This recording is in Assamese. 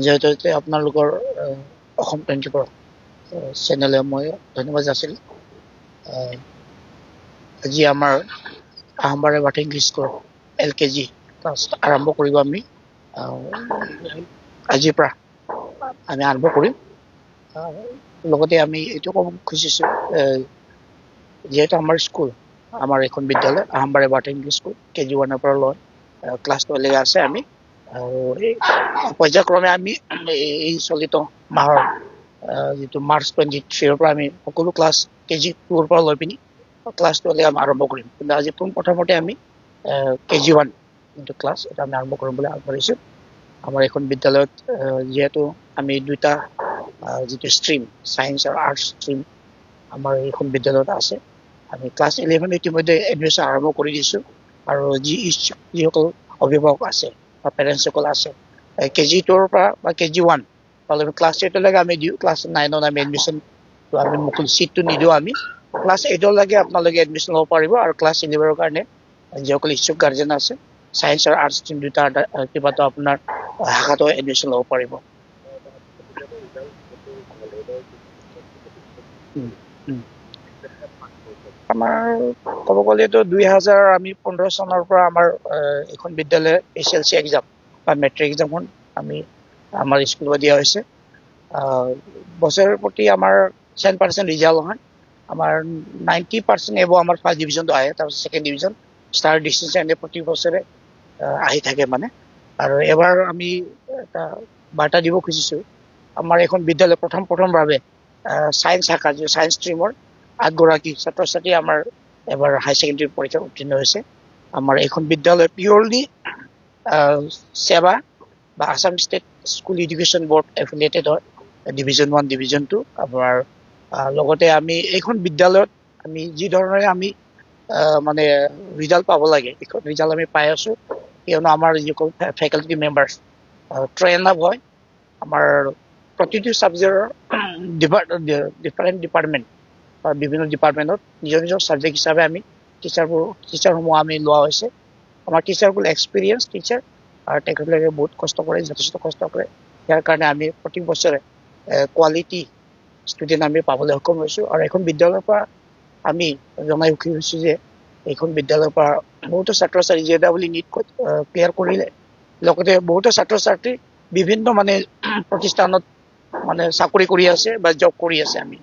যেহেতু এতিয়া আপোনালোকৰ অসম 24 চেনেলে মই ধন্যবাদ যাচিলোঁ। আজি আমাৰ আহমবাৰী বাটিং স্কুল LKG ক্লাছ আৰম্ভ কৰিব আমি আজিৰ পৰা আমি আৰম্ভ কৰিম। লগতে আমি এইটো ক'ব খুজিছোঁ যিহেতু আমাৰ স্কুল আমাৰ এখন বিদ্যালয় আহমবাৰী বাটিং স্কুল KG1 পৰা লৈ ক্লাছ 12 আছে আমি আৰু এই পৰ্যায়ক্ৰমে আমি এই চলিত মাহৰ যিটো মাৰ্চ 23 পৰা আমি সকলো ক্লাছ KG2 পৰা লৈ পিনি ক্লাছ 12 আমি আৰম্ভ কৰিম। কিন্তু আজি প্ৰথমতে আমি KG1 যিটো ক্লাছ এটা আমি আৰম্ভ কৰিম বুলি আগবাঢ়িছোঁ। আমাৰ এখন বিদ্যালয়ত যেহেতু আমি দুটা যিটো ষ্ট্ৰীম সায়েন্স আৰু আৰ্টছ ষ্ট্ৰীম আমাৰ এইখন বিদ্যালয়ত আছে। আমি ক্লাছ 11 ইতিমধ্যে এডমিশ্যন আৰম্ভ কৰি দিছোঁ আৰু যিসকল অভিভাৱক আছে বা পেৰেণ্টছসকল আছে KG2 পৰা বা KG1 ক্লাছ 8লৈকে আমি দিওঁ। ক্লাছ 9ত আমি এডমিশ্যন আমি মুকলি চিটটো নিদিওঁ। আমি ক্লাছ 8লৈকে আপোনালোকে এডমিশ্যন ল'ব পাৰিব আৰু ক্লাছ 11ৰ কাৰণে যিসকল ইচ্ছুক গাৰ্জেন আছে সায়েন্স আৰু আৰ্টছ ষ্ট্ৰীম দুটা কিবাটো আপোনাৰ শাখাতো এডমিশ্যন ল'ব পাৰিব। আমাৰ ক'ব গ'লেতো 2015 চনৰ পৰা আমাৰ এখন বিদ্যালয় SLC এক্সাম বা মেট্ৰিক এক্সামখন আমি আমাৰ স্কুলত দিয়া হৈছে। বছৰৰ প্ৰতি আমাৰ 10% ৰিজাল্ট হয়। আমাৰ 90% এব আমাৰ ফাৰ্ষ্ট ডিভিজনটো আহে, তাৰপিছত ছেকেণ্ড ডিভিজন ষ্টাৰ ডিষ্টিংশ্যন প্ৰতি বছৰে আহি থাকে মানে। আৰু এবাৰ আমি এটা বাৰ্তা দিব খুজিছোঁ আমাৰ এখন বিদ্যালয় প্ৰথমভাৱে সায়েন্স শাখা যি সায়েন্স ষ্ট্ৰীমৰ 8গৰাকী ছাত্ৰ ছাত্ৰী আমাৰ এবাৰ হাই ছেকেণ্ডেৰী পৰীক্ষাত উত্তীৰ্ণ হৈছে। আমাৰ এইখন বিদ্যালয় পিয়ৰলি সেৱা বা Assam state school education board affiliated হয়, ডিভিজন 1 ডিভিজন 2 আপোনাৰ। লগতে আমি এইখন বিদ্যালয়ত আমি যি ধৰণে আমি মানে ৰিজাল্ট পাব লাগে এইখন ৰিজাল্ট আমি পাই আছোঁ, কিয়নো আমাৰ যিসকল ফেকাল্টি মেম্বাৰ্ছ ট্ৰেইন আপ হয়। আমাৰ প্ৰতিটো ছাবজেক্টৰ ডিফাৰেণ্ট ডিপাৰ্টমেণ্ট বা বিভিন্ন ডিপাৰ্টমেণ্টত নিজৰ ছাবজেক্ট হিচাপে আমি টিচাৰসমূহ আমি লোৱা হৈছে। আমাৰ টিচাৰবোৰ এক্সপিৰিয়েঞ্চ টিচাৰ আৰু তেখেতলোকে বহুত কষ্ট কৰে, যথেষ্ট কষ্ট কৰে। ইয়াৰ কাৰণে আমি প্ৰতি বছৰে কোৱালিটি ষ্টুডেণ্ট আমি পাবলৈ সক্ষম হৈছোঁ। আৰু এখন বিদ্যালয়ৰ পৰা আমি জনাই সুখী হৈছোঁ যে এইখন বিদ্যালয়ৰ পৰা বহুতো ছাত্ৰ ছাত্ৰী JEE NEET ক্লিয়াৰ কৰিলে, লগতে বহুতো ছাত্ৰ ছাত্ৰী বিভিন্ন মানে প্ৰতিষ্ঠানত মানে চাকৰি কৰি আছে বা জব কৰি আছে। আমি